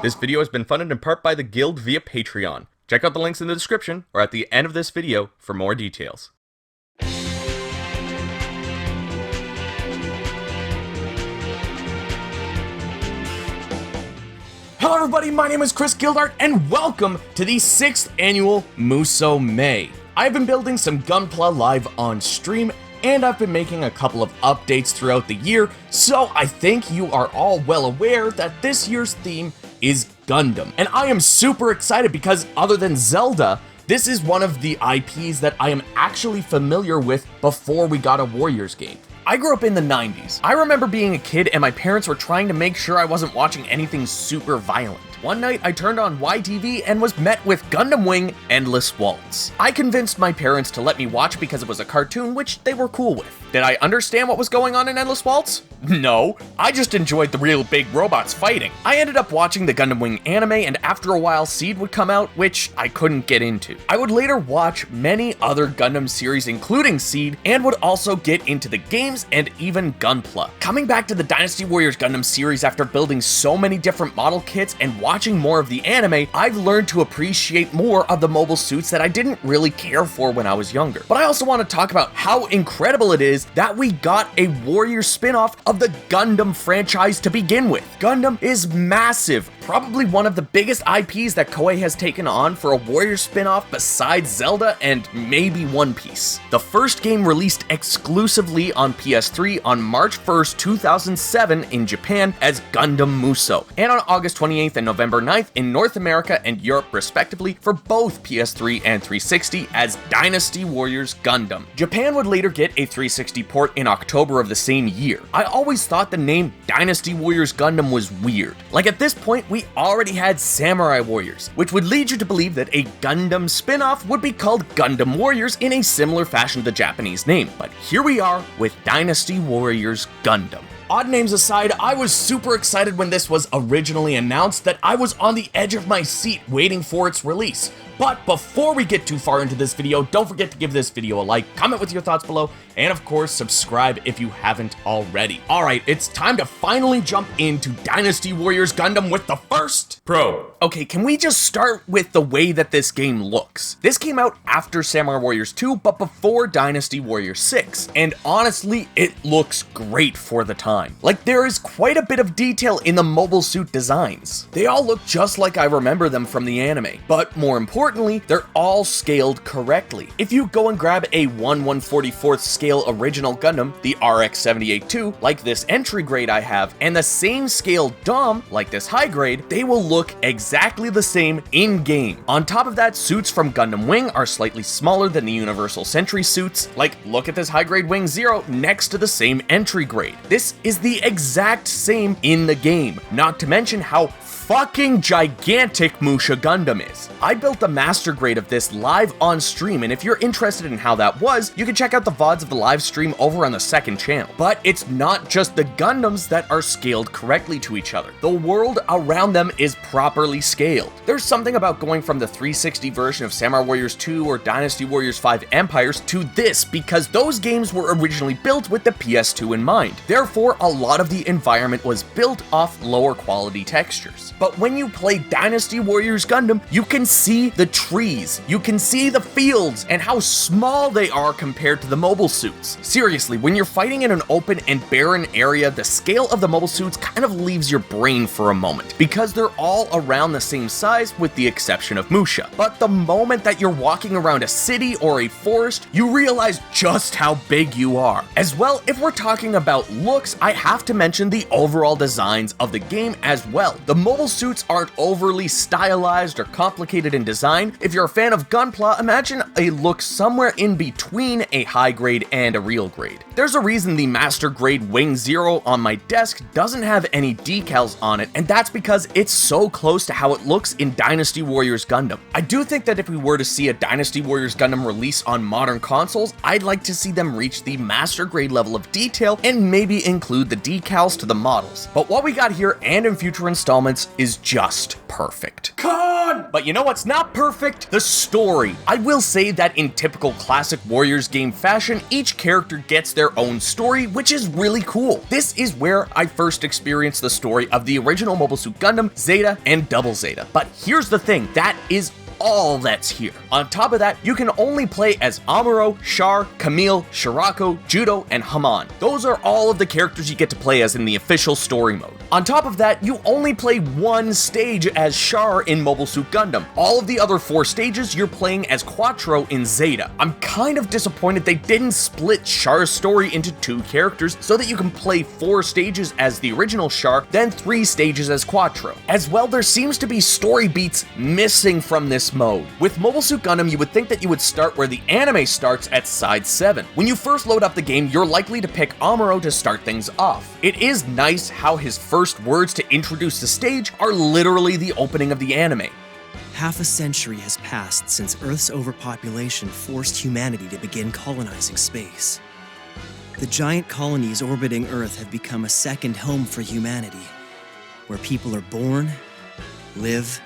This video has been funded in part by the Guild via Patreon. Check out the links in the description or at the end of this video for more details. Hello everybody, my name is Gildart and welcome to the 6th annual Musou May. I've been building some Gunpla live on stream and I've been making a couple of updates throughout the year, so I think you are all well aware that this year's theme is Gundam. And I am super excited because other than Zelda, this is one of the IPs that I am actually familiar with before we got a Warriors game. I grew up in the 90s. I remember being a kid and my parents were trying to make sure I wasn't watching anything super violent. One night I turned on YTV and was met with Gundam Wing Endless Waltz. I convinced my parents to let me watch because it was a cartoon, which they were cool with. Did I understand what was going on in Endless Waltz? No, I just enjoyed the real big robots fighting. I ended up watching the Gundam Wing anime, and after a while Seed would come out, which I couldn't get into. I would later watch many other Gundam series including Seed, and would also get into the games and even Gunpla. Coming back to the Dynasty Warriors Gundam series after building so many different model kits and watching more of the anime, I've learned to appreciate more of the mobile suits that I didn't really care for when I was younger. But I also want to talk about how incredible it is that we got a Warriors spin-off of the Gundam franchise to begin with. Gundam is massive, probably one of the biggest IPs that Koei has taken on for a Warriors spin-off besides Zelda and maybe One Piece. The first game released exclusively on PS3 on March 1st, 2007 in Japan as Gundam Musou, and on August 28th and November 9th in North America and Europe respectively for both PS3 and 360 as Dynasty Warriors Gundam. Japan would later get a 360 port in October of the same year. I always thought the name Dynasty Warriors Gundam was weird. Like at this point, we already had Samurai Warriors, which would lead you to believe that a Gundam spin-off would be called Gundam Warriors in a similar fashion to the Japanese name. But here we are with Dynasty Warriors Gundam. Odd names aside, I was super excited when this was originally announced that I was on the edge of my seat waiting for its release. But before we get too far into this video, don't forget to give this video a like, comment with your thoughts below, and of course subscribe if you haven't already. Alright, it's time to finally jump into Dynasty Warriors Gundam with the first probe. Okay, can we just start with the way that this game looks? This came out after Samurai Warriors 2, but before Dynasty Warriors 6, and honestly, it looks great for the time. Like, there is quite a bit of detail in the mobile suit designs. They all look just like I remember them from the anime, but more importantly, they're all scaled correctly. If you go and grab a 1/144th scale original Gundam, the RX-78-2, like this entry grade I have, and the same scale DOM, like this high grade, they will look exactly the same in-game. On top of that, suits from Gundam Wing are slightly smaller than the Universal Sentry suits. Like, look at this high grade Wing 0 next to the same entry grade. This is the exact same in the game, not to mention how fucking gigantic Musou Gundam is. I built the master grade of this live on stream, and if you're interested in how that was, you can check out the VODs of the live stream over on the second channel. But it's not just the Gundams that are scaled correctly to each other. The world around them is properly scaled. There's something about going from the 360 version of Samurai Warriors 2 or Dynasty Warriors 5 Empires to this because those games were originally built with the PS2 in mind. Therefore, a lot of the environment was built off lower quality textures. But when you play Dynasty Warriors Gundam, you can see the trees, you can see the fields, and how small they are compared to the mobile suits. Seriously, when you're fighting in an open and barren area, the scale of the mobile suits kind of leaves your brain for a moment, because they're all around the same size with the exception of Musou. But the moment that you're walking around a city or a forest, you realize just how big you are. As well, if we're talking about looks, I have to mention the overall designs of the game as well. The mobile suits aren't overly stylized or complicated in design. If you're a fan of Gunpla, imagine a look somewhere in between a high grade and a real grade. There's a reason the master grade Wing 0 on my desk doesn't have any decals on it, and that's because it's so close to how it looks in Dynasty Warriors Gundam. I do think that if we were to see a Dynasty Warriors Gundam release on modern consoles, I'd like to see them reach the master grade level of detail and maybe include the decals to the models. But what we got here and in future installments is just perfect. But you know what's not perfect? The story. I will say that in typical classic Warriors game fashion, each character gets their own story, which is really cool. This is where I first experienced the story of the original Mobile Suit Gundam, Zeta, and Double Zeta. But here's the thing, that is all that's here. On top of that, you can only play as Amuro, Char, Camille, Shirako, Judo, and Haman. Those are all of the characters you get to play as in the official story mode. On top of that, you only play one stage as Char in Mobile Suit Gundam. All of the other 4 stages, you're playing as Quattro in Zeta. I'm kind of disappointed they didn't split Char's story into 2 characters so that you can play 4 stages as the original Char, then 3 stages as Quattro. As well, there seems to be story beats missing from this mode. With Mobile Suit Gundam, you would think that you would start where the anime starts at side 7. When you first load up the game, you're likely to pick Amuro to start things off. It is nice how his first words to introduce the stage are literally the opening of the anime. Half a century has passed since Earth's overpopulation forced humanity to begin colonizing space. The giant colonies orbiting Earth have become a second home for humanity, where people are born, live,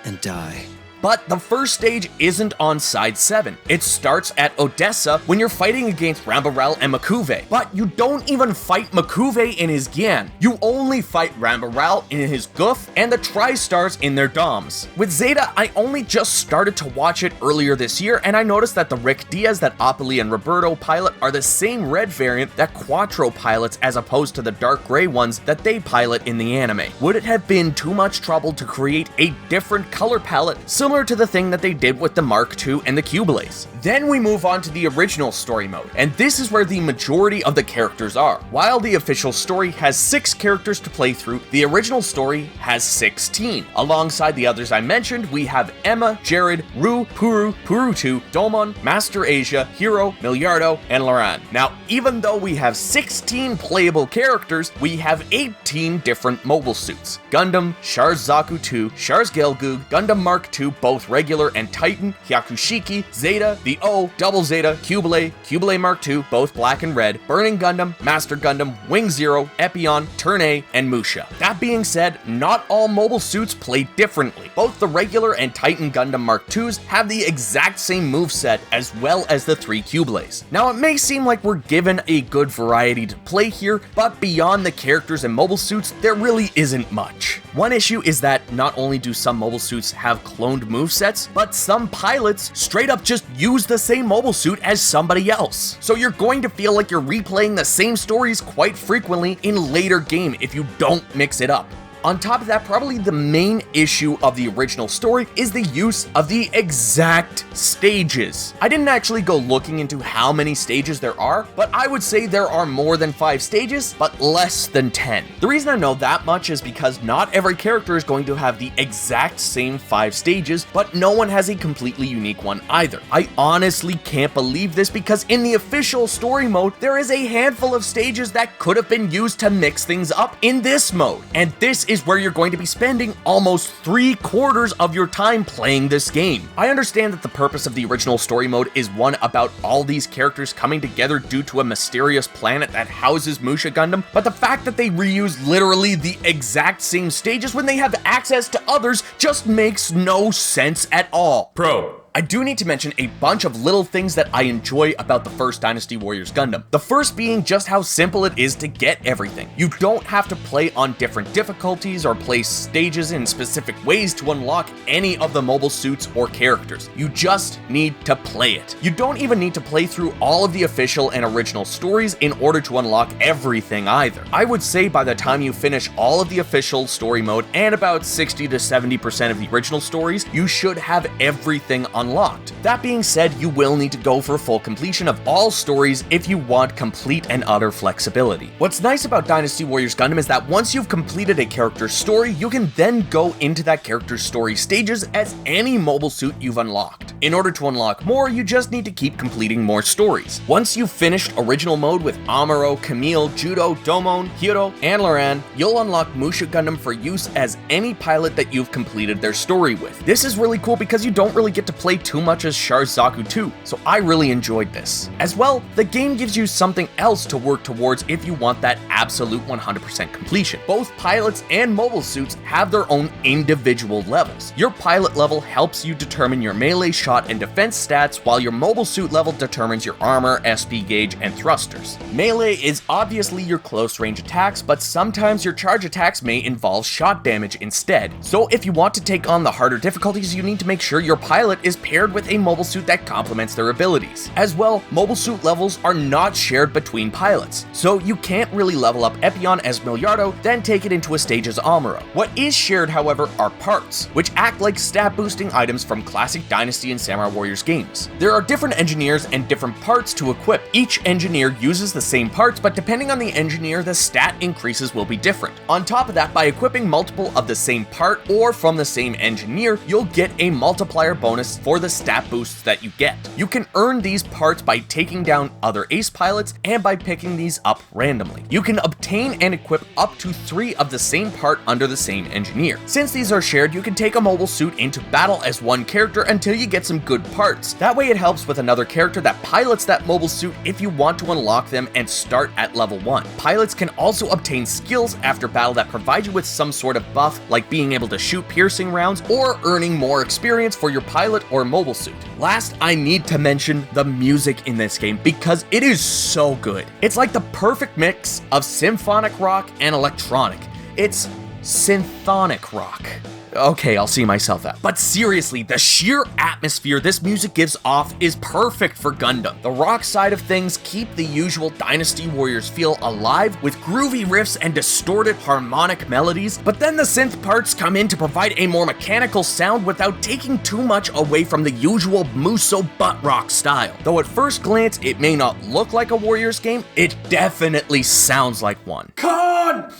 and die. But the first stage isn't on side 7. It starts at Odessa when you're fighting against Rambaral and Makuve. But you don't even fight Makuve in his Gyan. You only fight Rambaral in his Goof and the Tri-Stars in their Doms. With Zeta, I only just started to watch it earlier this year, and I noticed that the Rick Diaz that Apoli and Roberto pilot are the same red variant that Quattro pilots as opposed to the dark gray ones that they pilot in the anime. Would it have been too much trouble to create a different color palette similar to the thing that they did with the Mark II and the Q-Blaze? Then we move on to the original story mode, and this is where the majority of the characters are. While the official story has 6 characters to play through, the original story has 16. Alongside the others I mentioned, we have Emma, Jared, Ru, Puru, Puru2, Domon, Master Asia, Hiro, Miliardo, and Loran. Now, even though we have 16 playable characters, we have 18 different mobile suits. Gundam, Char's Zaku 2, Char's Gelgoog, Gundam Mark II, both regular and Titan, Hyakushiki, Zeta, the O, Double Zeta, Q-Blade, Q-Blade Mark II, both black and red, Burning Gundam, Master Gundam, Wing Zero, Epion, Turn A, and Musha. That being said, not all mobile suits play differently. Both the regular and Titan Gundam Mark IIs have the exact same moveset as well as the 3 Q-Blades. Now, it may seem like we're given a good variety to play here, but beyond the characters and mobile suits, there really isn't much. One issue is that not only do some mobile suits have cloned movesets, but some pilots straight up just use the same mobile suit as somebody else. So you're going to feel like you're replaying the same stories quite frequently in later game if you don't mix it up. On top of that, probably the main issue of the original story is the use of the exact stages. I didn't actually go looking into how many stages there are, but I would say there are more than 5 stages, but less than 10. The reason I know that much is because not every character is going to have the exact same 5 stages, but no one has a completely unique one either. I honestly can't believe this because in the official story mode, there is a handful of stages that could have been used to mix things up in this mode, and this is where you're going to be spending almost 3/4 of your time playing this game. I understand that the purpose of the original story mode is one about all these characters coming together due to a mysterious planet that houses Musha Gundam, but the fact that they reuse literally the exact same stages when they have access to others just makes no sense at all. Probe. I do need to mention a bunch of little things that I enjoy about the first Dynasty Warriors Gundam. The first being just how simple it is to get everything. You don't have to play on different difficulties or play stages in specific ways to unlock any of the mobile suits or characters. You just need to play it. You don't even need to play through all of the official and original stories in order to unlock everything either. I would say by the time you finish all of the official story mode and about 60 to 70% of the original stories, you should have everything unlocked. That being said, you will need to go for full completion of all stories if you want complete and utter flexibility. What's nice about Dynasty Warriors Gundam is that once you've completed a character's story, you can then go into that character's story stages as any mobile suit you've unlocked. In order to unlock more, you just need to keep completing more stories. Once you've finished original mode with Amuro, Camille, Judo, Domon, Hiro, and Loran, you'll unlock Musha Gundam for use as any pilot that you've completed their story with. This is really cool because you don't really get to play play too much as Zaku 2, so I really enjoyed this. As well, the game gives you something else to work towards if you want that absolute 100% completion. Both pilots and mobile suits have their own individual levels. Your pilot level helps you determine your melee shot and defense stats, while your mobile suit level determines your armor, SP gauge, and thrusters. Melee is obviously your close range attacks, but sometimes your charge attacks may involve shot damage instead. So if you want to take on the harder difficulties, you need to make sure your pilot is paired with a mobile suit that complements their abilities. As well, mobile suit levels are not shared between pilots, so you can't really level up Epion as Miliardo, then take it into a stage as Amuro. What is shared, however, are parts, which act like stat boosting items from classic Dynasty and Samurai Warriors games. There are different engineers and different parts to equip. Each engineer uses the same parts, but depending on the engineer, the stat increases will be different. On top of that, by equipping multiple of the same part or from the same engineer, you'll get a multiplier bonus for the stat boosts that you get. You can earn these parts by taking down other ace pilots and by picking these up randomly. You can obtain and equip up to 3 of the same part under the same engineer. Since these are shared, you can take a mobile suit into battle as one character until you get some good parts. That way it helps with another character that pilots that mobile suit if you want to unlock them and start at level 1. Pilots can also obtain skills after battle that provide you with some sort of buff, like being able to shoot piercing rounds or earning more experience for your pilot or mobile suit. Last, I need to mention the music in this game because it is so good. It's like the perfect mix of symphonic rock and electronic. It's symphonic rock. Okay, I'll see myself out. But seriously, the sheer atmosphere this music gives off is perfect for Gundam. The rock side of things keep the usual Dynasty Warriors feel alive with groovy riffs and distorted harmonic melodies, but then the synth parts come in to provide a more mechanical sound without taking too much away from the usual Musou butt rock style. Though at first glance, it may not look like a Warriors game, it definitely sounds like one. Con!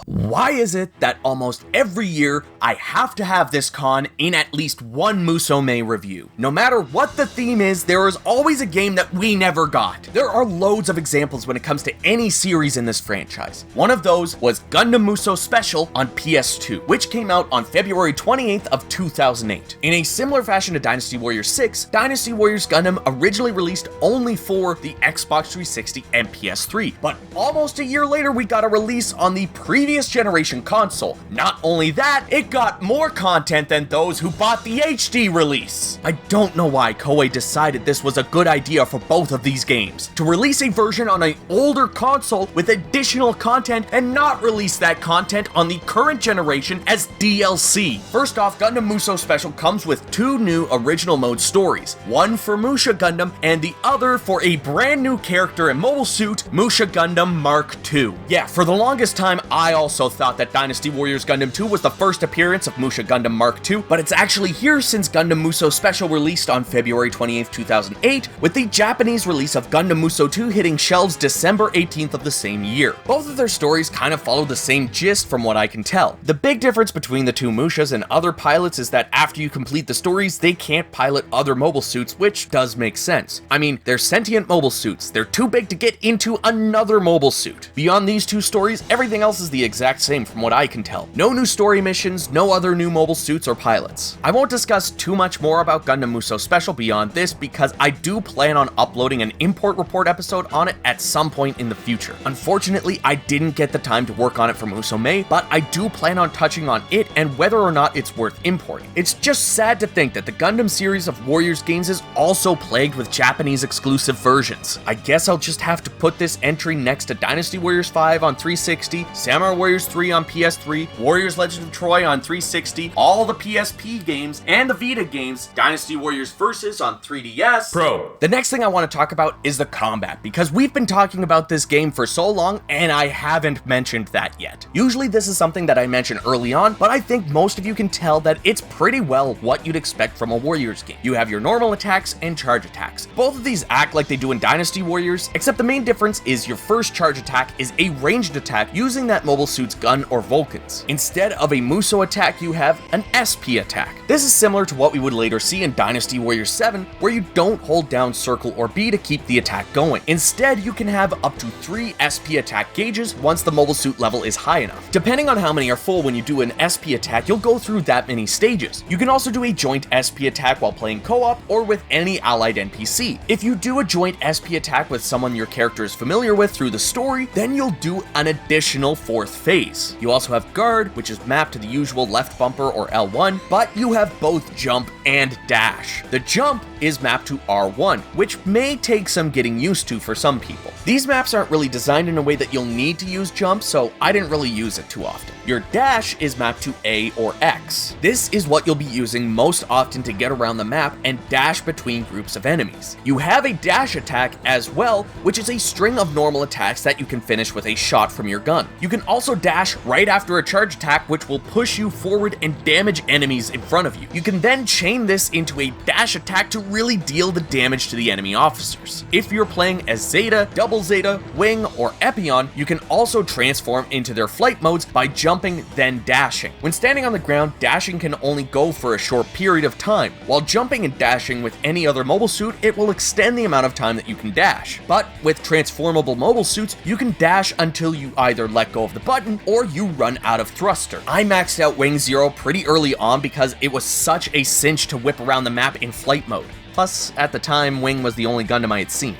Why is it that almost every year I have to have this con in at least one Musou May review? No matter what the theme is, there is always a game that we never got. There are loads of examples when it comes to any series in this franchise. One of those was Gundam Musou Special on PS2, which came out on February 28th of 2008. In a similar fashion to Dynasty Warriors 6, Dynasty Warriors Gundam originally released only for the Xbox 360 and PS3, but almost a year later we got a release on the previous generation console. Not only that, it got more content than those who bought the HD release. I don't know why Koei decided this was a good idea for both of these games, to release a version on an older console with additional content and not release that content on the current generation as DLC. First off, Gundam Musou Special comes with 2 new original mode stories, one for Musha Gundam and the other for a brand new character and mobile suit, Musha Gundam Mark II. Yeah, for the longest time, I also thought that Dynasty Warriors Gundam 2 was the first appearance of Musha Gundam Mark II, but it's actually here since Gundam Musou Special released on February 28th, 2008, with the Japanese release of Gundam Musou 2 hitting shelves December 18th of the same year. Both of their stories kind of follow the same gist from what I can tell. The big difference between the 2 Mushas and other pilots is that after you complete the stories, they can't pilot other mobile suits, which does make sense. I mean, they're sentient mobile suits. They're too big to get into another mobile suit. Beyond these 2 stories, everything else is the exact same from what I can tell. No new story missions, no other new mobile suits or pilots. I won't discuss too much more about Gundam Musou Special beyond this because I do plan on uploading an import report episode on it at some point in the future. Unfortunately, I didn't get the time to work on it for Musou May, but I do plan on touching on it and whether or not it's worth importing. It's just sad to think that the Gundam series of Warriors games is also plagued with Japanese exclusive versions. I guess I'll just have to put this entry next to Dynasty Warriors 5 on 360, Samurai Warriors 3 on PS3, Warriors Legend of Troy on 360, all the PSP games, and the Vita games, Dynasty Warriors Versus on 3DS. Bro. The next thing I want to talk about is the combat, because we've been talking about this game for so long, and I haven't mentioned that yet. Usually this is something that I mention early on, but I think most of you can tell that it's pretty well what you'd expect from a Warriors game. You have your normal attacks and charge attacks. Both of these act like they do in Dynasty Warriors, except the main difference is your first charge attack is a ranged attack using that mobile suit's Gun or Vulcans. Instead of a Musou attack, you have an SP attack. This is similar to what we would later see in Dynasty Warriors 7, where you don't hold down circle or B to keep the attack going. Instead, you can have up to 3 SP attack gauges once the mobile suit level is high enough. Depending on how many are full when you do an SP attack, you'll go through that many stages. You can also do a joint SP attack while playing co-op or with any allied NPC. If you do a joint SP attack with someone your character is familiar with through the story, then you'll do an additional 4th phase. You also have guard, which is mapped to the usual left bumper or L1, but you have both jump and dash. The jump is mapped to R1, which may take some getting used to for some people. These maps aren't really designed in a way that you'll need to use jump, so I didn't really use it too often. Your dash is mapped to A or X. This is what you'll be using most often to get around the map and dash between groups of enemies. You have a dash attack as well, which is a string of normal attacks that you can finish with a shot from your gun. You can also dash right after a charge attack, which will push you forward and damage enemies in front of you. You can then chain this into a dash attack to really deal the damage to the enemy officers. If you're playing as Zeta, Double Zeta, Wing, or Epion, you can also transform into their flight modes by jumping then dashing. When standing on the ground, dashing can only go for a short period of time. While jumping and dashing with any other mobile suit, it will extend the amount of time that you can dash. But with transformable mobile suits, you can dash until you either let go of the button or you run out of thruster. I maxed out Wing Zero pretty early on because it was such a cinch to whip around the map in flight mode. Plus, at the time, Wing was the only Gundam I had seen.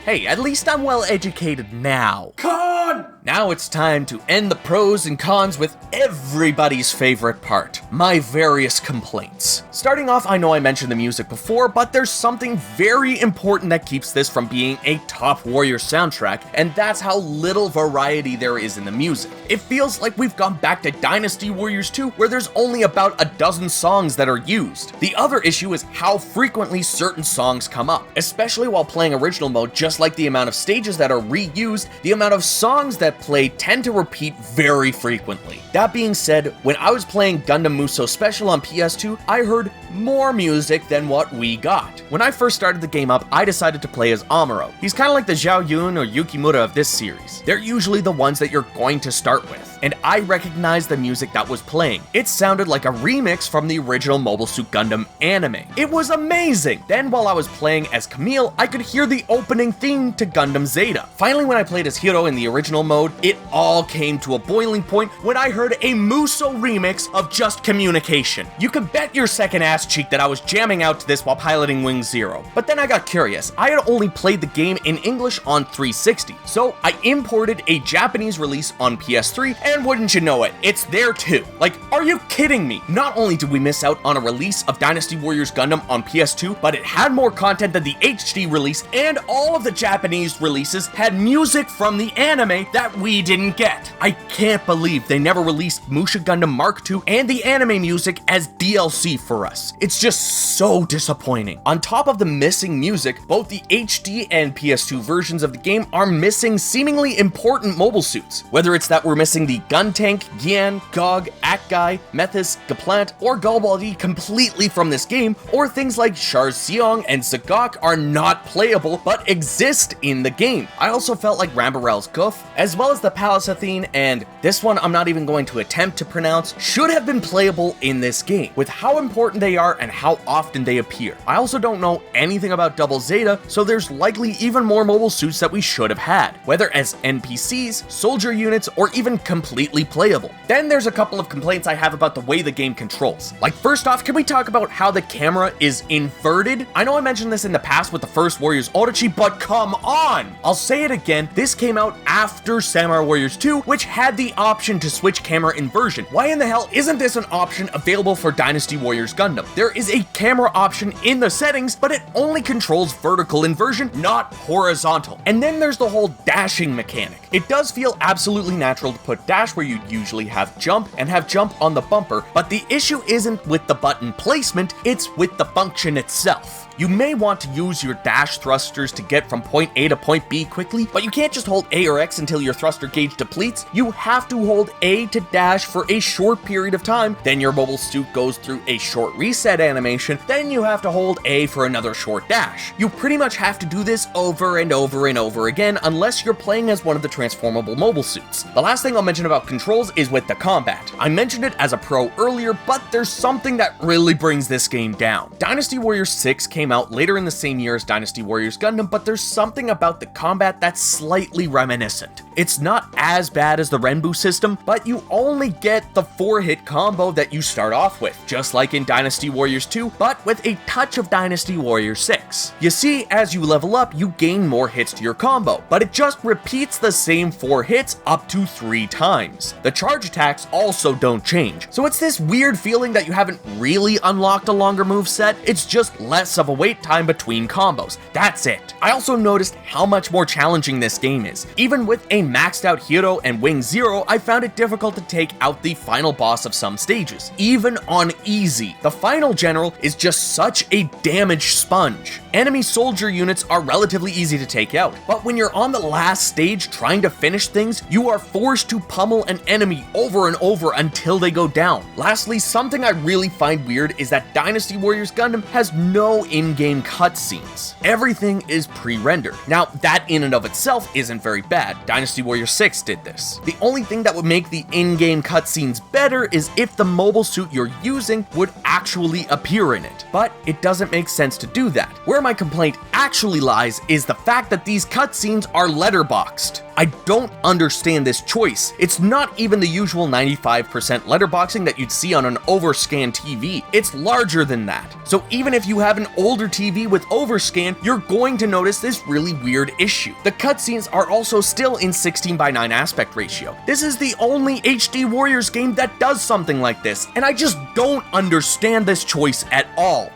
Hey, at least I'm well educated now. Con! Now it's time to end the pros and cons with everybody's favorite part, my various complaints. Starting off, I know I mentioned the music before, but there's something very important that keeps this from being a top Warrior soundtrack, and that's how little variety there is in the music. It feels like we've gone back to Dynasty Warriors 2, where there's only about a dozen songs that are used. The other issue is how frequently certain songs come up, especially while playing original mode. Just like the amount of stages that are reused, the amount of songs that play tend to repeat very frequently. That being said, when I was playing Gundam Musou Special on PS2, I heard more music than what we got. When I first started the game up, I decided to play as Amuro. He's kind of like the Zhao Yun or Yukimura of this series. They're usually the ones that you're going to start with, and I recognized the music that was playing. It sounded like a remix from the original Mobile Suit Gundam anime. It was amazing! Then while I was playing as Camille, I could hear the opening theme to Gundam Zeta. Finally, when I played as Hiro in the original mode, it all came to a boiling point when I heard a Musou remix of Just Communication. You could bet your second ass cheek that I was jamming out to this while piloting Wing Zero. But then I got curious. I had only played the game in English on 360, so I imported a Japanese release on PS3, and wouldn't you know it, it's there too. Like, are you kidding me? Not only did we miss out on a release of Dynasty Warriors Gundam on PS2, but it had more content than the HD release, and all of the Japanese releases had music from the anime that we didn't get. I can't believe they never released Musou Gundam Mark II and the anime music as DLC for us. It's just so disappointing. On top of the missing music, both the HD and PS2 versions of the game are missing seemingly important mobile suits. Whether it's that we're missing the Gun-Tank, Gian, Gog, Akai, Methis, Gaplant, or Galbaldi completely from this game, or things like Char Seong and Zagok are not playable but exist in the game. I also felt like Rambarel's Goof, as well as the Palace Athene, and this one I'm not even going to attempt to pronounce, should have been playable in this game, with how important they are and how often they appear. I also don't know anything about Double Zeta, so there's likely even more mobile suits that we should have had, whether as NPCs, soldier units, or even completely playable. Then there's a couple of complaints I have about the way the game controls. Like, first off, can we talk about how the camera is inverted? I know I mentioned this in the past with the first Warriors Orochi, but come on! I'll say it again, this came out after Samurai Warriors 2, which had the option to switch camera inversion. Why in the hell isn't this an option available for Dynasty Warriors Gundam? There is a camera option in the settings, but it only controls vertical inversion, not horizontal. And then there's the whole dashing mechanic. It does feel absolutely natural to put dash where you'd usually have jump, and have jump on the bumper, but the issue isn't with the button placement, it's with the function itself. You may want to use your dash thrusters to get from point A to point B quickly, but you can't just hold A or X until your thruster gauge depletes. You have to hold A to dash for a short period of time, then your mobile suit goes through a short reset animation, then you have to hold A for another short dash. You pretty much have to do this over and over and over again unless you're playing as one of the transformable mobile suits. The last thing I'll mention about controls is with the combat. I mentioned it as a pro earlier, but there's something that really brings this game down. Dynasty Warriors 6 came out later in the same year as Dynasty Warriors Gundam, but there's something about the combat that's slightly reminiscent. It's not as bad as the Renbu system, but you only get the 4-hit combo that you start off with, just like in Dynasty Warriors 2, but with a touch of Dynasty Warriors 6. You see, as you level up, you gain more hits to your combo, but it just repeats the same 4 hits up to 3 times. The charge attacks also don't change, so it's this weird feeling that you haven't really unlocked a longer moveset, it's just less of a wait time between combos. That's it. I also noticed how much more challenging this game is. Even with a maxed out hero and Wing Zero, I found it difficult to take out the final boss of some stages. Even on easy, the final general is just such a damage sponge. Enemy soldier units are relatively easy to take out, but when you're on the last stage trying to finish things, you are forced to pummel an enemy over and over until they go down. Lastly, something I really find weird is that Dynasty Warriors Gundam has no in-game cutscenes. Everything is pre-rendered. Now, that in and of itself isn't very bad. Dynasty Warriors 6 did this. The only thing that would make the in-game cutscenes better is if the mobile suit you're using would actually appear in it, but it doesn't make sense to do that. Where my complaint actually lies is the fact that these cutscenes are letterboxed. I don't understand this choice. It's not even the usual 95% letterboxing that you'd see on an overscan TV. It's larger than that. So even if you have an older TV with overscan, you're going to notice this really weird issue. The cutscenes are also still in 16:9 aspect ratio. This is the only HD Warriors game that does something like this, and I just don't understand this choice at all.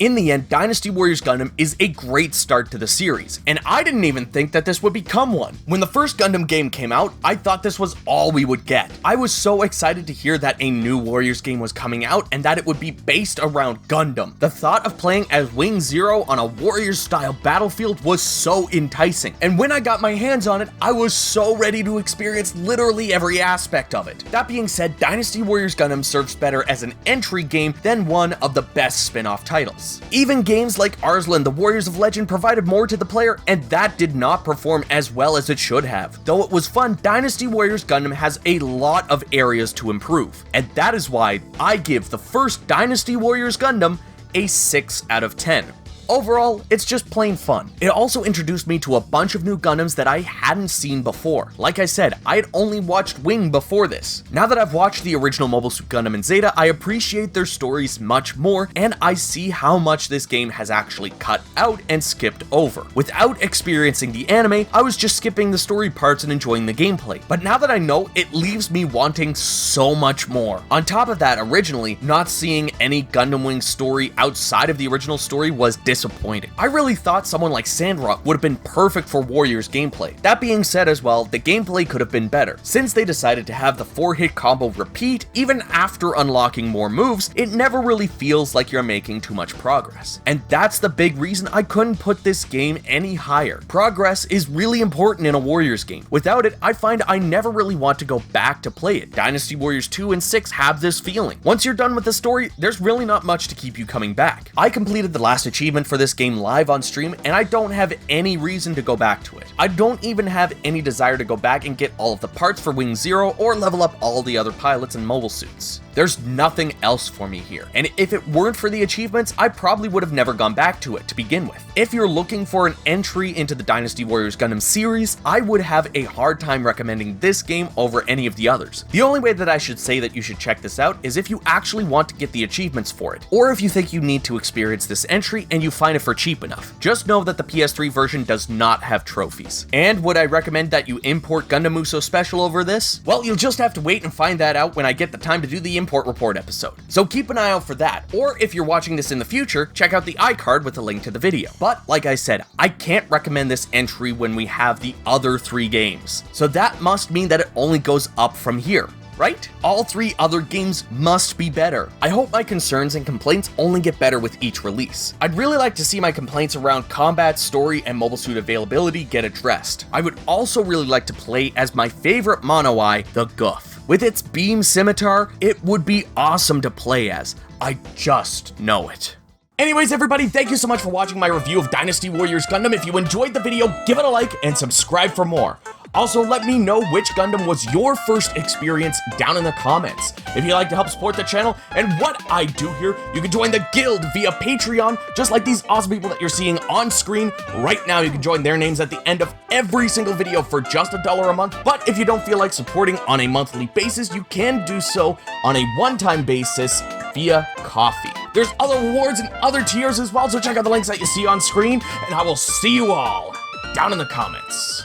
In the end, Dynasty Warriors Gundam is a great start to the series, and I didn't even think that this would become one. When the first Gundam game came out, I thought this was all we would get. I was so excited to hear that a new Warriors game was coming out and that it would be based around Gundam. The thought of playing as Wing Zero on a Warriors-style battlefield was so enticing, and when I got my hands on it, I was so ready to experience literally every aspect of it. That being said, Dynasty Warriors Gundam serves better as an entry game than one of the best spin-off titles. Even games like Arslan, the Warriors of Legend provided more to the player, and that did not perform as well as it should have. Though it was fun, Dynasty Warriors Gundam has a lot of areas to improve, and that is why I give the first Dynasty Warriors Gundam a 6 out of 10. Overall, it's just plain fun. It also introduced me to a bunch of new Gundams that I hadn't seen before. Like I said, I had only watched Wing before this. Now that I've watched the original Mobile Suit Gundam and Zeta, I appreciate their stories much more, and I see how much this game has actually cut out and skipped over. Without experiencing the anime, I was just skipping the story parts and enjoying the gameplay. But now that I know, it leaves me wanting so much more. On top of that, originally, not seeing any Gundam Wing story outside of the original story was disappointing. I really thought someone like Sandrock would have been perfect for Warriors gameplay. That being said as well, the gameplay could have been better. Since they decided to have the 4-hit combo repeat, even after unlocking more moves, it never really feels like you're making too much progress. And that's the big reason I couldn't put this game any higher. Progress is really important in a Warriors game. Without it, I find I never really want to go back to play it. Dynasty Warriors 2 and 6 have this feeling. Once you're done with the story, there's really not much to keep you coming back. I completed the last achievement for this game live on stream, and I don't have any reason to go back to it. I don't even have any desire to go back and get all of the parts for Wing Zero or level up all the other pilots and mobile suits. There's nothing else for me here, and if it weren't for the achievements, I probably would have never gone back to it to begin with. If you're looking for an entry into the Dynasty Warriors Gundam series, I would have a hard time recommending this game over any of the others. The only way that I should say that you should check this out is if you actually want to get the achievements for it, or if you think you need to experience this entry and you find it for cheap enough. Just know that the PS3 version does not have trophies. And would I recommend that you import Gundam Musou Special over this? Well, you'll just have to wait and find that out when I get the time to do the import report episode. So keep an eye out for that, or if you're watching this in the future, check out the iCard with a link to the video. But like I said, I can't recommend this entry when we have the other 3 games. So that must mean that it only goes up from here. right? All 3 other games must be better. I hope my concerns and complaints only get better with each release. I'd really like to see my complaints around combat, story, and mobile suit availability get addressed. I would also really like to play as my favorite mono-eye, the Goof. With its beam scimitar, it would be awesome to play as. I just know it. Anyways, everybody, thank you so much for watching my review of Dynasty Warriors Gundam. If you enjoyed the video, give it a like and subscribe for more. Also, let me know which Gundam was your first experience down in the comments. If you'd like to help support the channel and what I do here, you can join the guild via Patreon, just like these awesome people that you're seeing on screen right now. You can join their names at the end of every single video for just $1 a month. But if you don't feel like supporting on a monthly basis, you can do so on a one-time basis via Coffee. There's other rewards and other tiers as well, so check out the links that you see on screen, and I will see you all down in the comments.